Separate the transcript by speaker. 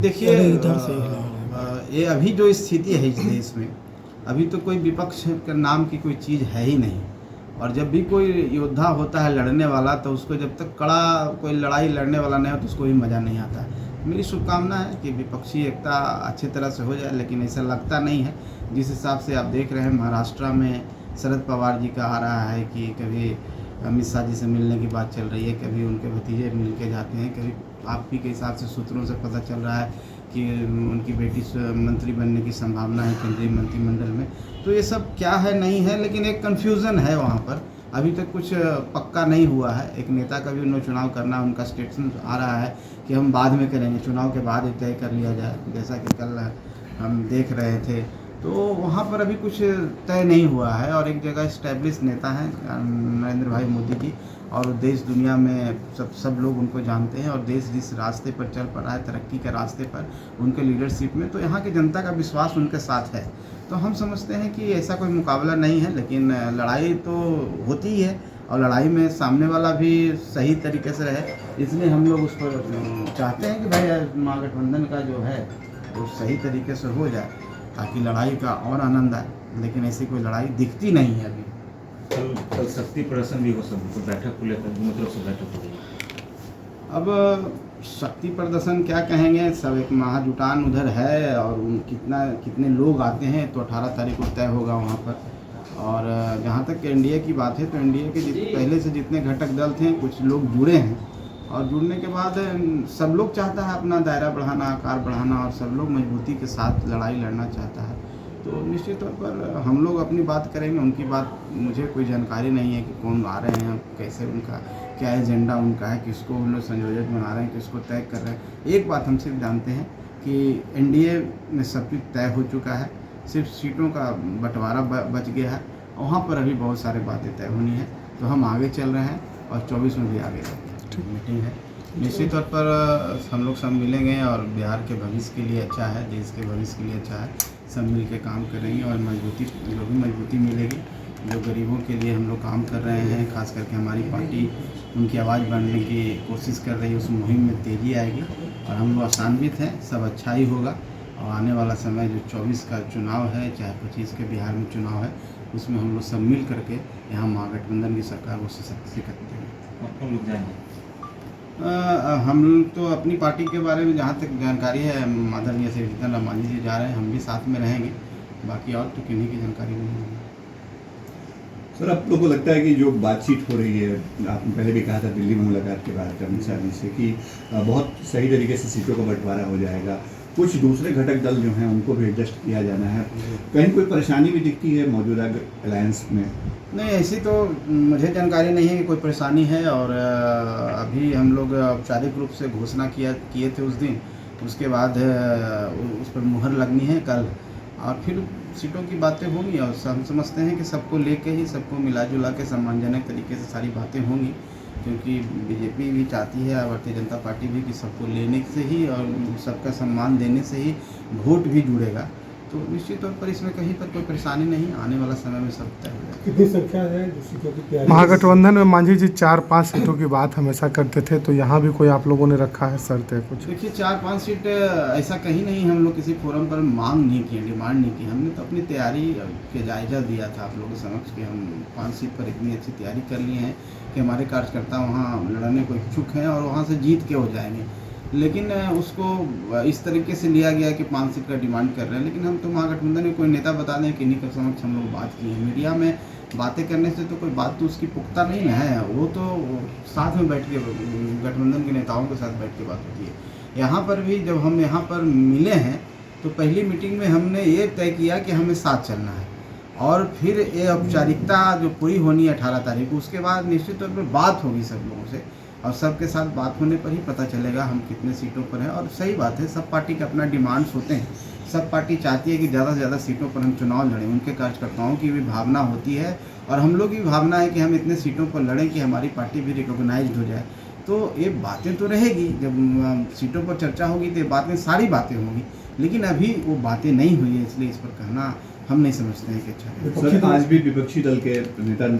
Speaker 1: देखिए ये अभी जो स्थिति है इस देश में, अभी तो कोई विपक्ष के नाम की कोई चीज़ है ही नहीं। और जब भी कोई योद्धा होता है लड़ने वाला, तो उसको जब तक कड़ा कोई लड़ाई लड़ने वाला नहीं हो तो उसको भी मज़ा नहीं आता है। मेरी शुभकामना है कि विपक्षी एकता अच्छी तरह से हो जाए, लेकिन ऐसा लगता नहीं है। जिस हिसाब से आप देख रहे हैं महाराष्ट्र में शरद पवार जी का आ रहा है कि कभी अमित शाह जी से मिलने की बात चल रही है, कभी उनके भतीजे मिल के जाते हैं, कभी आप ही के हिसाब से सूत्रों से पता चल रहा है कि उनकी बेटी मंत्री बनने की संभावना है केंद्रीय मंत्रिमंडल में। तो ये सब क्या है नहीं है, लेकिन एक कन्फ्यूज़न है वहाँ पर। अभी तक कुछ पक्का नहीं हुआ है। एक नेता का भी उन्हें चुनाव करना, उनका स्टेटमेंट आ रहा है कि हम बाद में करेंगे, चुनाव के बाद ही तय कर लिया जाए, जैसा कि कल हम देख रहे थे। तो वहाँ पर अभी कुछ तय नहीं हुआ है। और एक जगह इस्टेब्लिश नेता हैं नरेंद्र भाई मोदी जी, और देश दुनिया में सब लोग उनको जानते हैं, और देश जिस रास्ते पर चल पड़ा है तरक्की के रास्ते पर उनके लीडरशिप में, तो यहाँ की जनता का विश्वास उनके साथ है। तो हम समझते हैं कि ऐसा कोई मुकाबला नहीं है, लेकिन लड़ाई तो होती ही है, और लड़ाई में सामने वाला भी सही तरीके से रहे, इसलिए हम लोग उस पर चाहते हैं कि भाई महागठबंधन का जो है वो सही तरीके से हो जाए, ताकि लड़ाई का और आनंद आए। लेकिन ऐसी कोई लड़ाई दिखती नहीं है अभी।
Speaker 2: कल शक्ति प्रदर्शन भी हो सकता है, बैठक को लेकर दोनों तरफ से बैठक हो रही है।
Speaker 1: अब शक्ति प्रदर्शन क्या कहेंगे, सब एक महाजुटान उधर है, और कितने लोग आते हैं तो 18 तारीख को तय होगा वहाँ पर। और जहाँ तक एनडीए की बात है, तो एनडीए के पहले से जितने घटक दल थे कुछ लोग जुड़े हैं, और जुड़ने के बाद सब लोग चाहता है अपना दायरा बढ़ाना, आकार बढ़ाना, और सब लोग मजबूती के साथ लड़ाई लड़ना चाहता है। तो निश्चित तौर पर हम लोग अपनी बात करेंगे, उनकी बात मुझे कोई जानकारी नहीं है कि कौन आ रहे हैं, कैसे उनका क्या एजेंडा उनका है, किसको उन लोग संयोजक बना रहे हैं, किसको तय कर रहे हैं। एक बात हम सिर्फ जानते हैं कि एनडीए में सब कुछ तय हो चुका है, सिर्फ सीटों का बंटवारा बच गया है। वहाँ पर अभी बहुत सारी बातें तय होनी है। तो हम आगे चल रहे हैं, और 24 में भी आगे मीटिंग है। निश्चित तौर पर हम लोग सब मिलेंगे, और बिहार के भविष्य के लिए अच्छा है, देश के भविष्य के लिए अच्छा है, सब मिल के काम करेंगे, और जो भी मजबूती मिलेगी, जो गरीबों के लिए हम लोग काम कर रहे हैं, खास करके हमारी पार्टी उनकी आवाज़ बढ़ने की कोशिश कर रही है, उस मुहिम में तेज़ी आएगी, और हम लोग आशान्वित हैं, सब अच्छा ही होगा। और आने वाला समय जो 24 का चुनाव है, चाहे 25 के बिहार में चुनाव है, उसमें हम लोग सब मिल करके यहाँ महागठबंधन की सरकार को सशक्त करते हैं।
Speaker 2: कौन लोग जाएंगे?
Speaker 1: हम तो अपनी पार्टी के बारे में जहाँ तक जानकारी है, आदरणीय श्री जीतन राम मांझी जी जा रहे हैं, हम भी साथ में रहेंगे, बाकी और तो किन्हीं की जानकारी नहीं है।
Speaker 3: सर, आप लोगों को लगता है कि जो बातचीत हो रही है, आपने पहले भी कहा था दिल्ली में मुलाकात के बाद अमित शाह जी से, कि बहुत सही तरीके से सीटों का बंटवारा हो जाएगा, कुछ दूसरे घटक दल जो हैं उनको भी एडजस्ट किया जाना है, कहीं कोई परेशानी भी दिखती है मौजूदा अलायंस में?
Speaker 1: नहीं, ऐसी तो मुझे जानकारी नहीं है कि कोई परेशानी है। और अभी हम लोग औपचारिक रूप से घोषणा किए थे उस दिन, उसके बाद उस पर मुहर लगनी है कल, और फिर सीटों की बातें होंगी। और हम समझते हैं कि सबको लेके ही, सबको मिला जुला के सम्मानजनक तरीके से सारी बातें होंगी, क्योंकि बीजेपी भी चाहती है, भारतीय जनता पार्टी भी, कि सबको लेने से ही और सबका सम्मान देने से ही वोट भी जुड़ेगा। तो निश्चित तौर पर इसमें कहीं पर कोई परेशानी नहीं, आने वाला समय में सब तय हो जाएगा।
Speaker 4: कितनी संख्या है जो सीटों की तैयारी?
Speaker 5: महागठबंधन में मांझी जी 4-5 सीटों की बात हमेशा करते थे, तो यहाँ भी कोई आप लोगों ने रखा है शर्त है कुछ?
Speaker 1: देखिए, 4-5 सीट ऐसा कहीं नहीं, हम लोग किसी फोरम पर मांग नहीं की, डिमांड नहीं की। हमने तो अपनी तैयारी के जायजा दिया था आप लोगों के समक्ष कि हम 5 सीट पर इतनी अच्छी तैयारी कर ली है कि हमारे कार्यकर्ता वहाँ लड़ने को इच्छुक हैं, और वहाँ से जीत के हो जाएंगे। लेकिन उसको इस तरीके से लिया गया कि 5 सीट का डिमांड कर रहे हैं। लेकिन हम तो महागठबंधन में कोई नेता बता दें कि इन्हीं के समक्ष हम लोग बात की है। मीडिया में बातें करने से तो कोई बात तो उसकी पुख्ता नहीं है, वो तो साथ में बैठ के गठबंधन के नेताओं के साथ बैठ के बात होती है। यहाँ पर भी जब हम यहाँ पर मिले हैं, तो पहली मीटिंग में हमने ये तय किया कि हमें साथ चलना है, और फिर ये औपचारिकता जो पूरी होनी है 18 तारीख को, उसके बाद निश्चित तौर पर बात होगी सब लोगों से, और सबके साथ बात होने पर ही पता चलेगा हम कितने सीटों पर हैं। और सही बात है, सब पार्टी के अपना डिमांड्स होते हैं, सब पार्टी चाहती है कि ज़्यादा से ज़्यादा सीटों पर हम चुनाव लड़ें, उनके कार्यकर्ताओं की भी भावना होती है, और हम लोग की भावना है कि हम इतने सीटों पर लड़ें कि हमारी पार्टी भी रिकॉग्नाइज्ड हो जाए। तो ये बातें तो रहेगी, जब सीटों पर चर्चा होगी तो ये बातें, सारी बातें होंगी, लेकिन अभी वो बातें नहीं हुई है, इसलिए इस पर कहना हम नहीं समझते हैं कि अच्छा है।
Speaker 3: सर, आज भी विपक्षी दल के नेता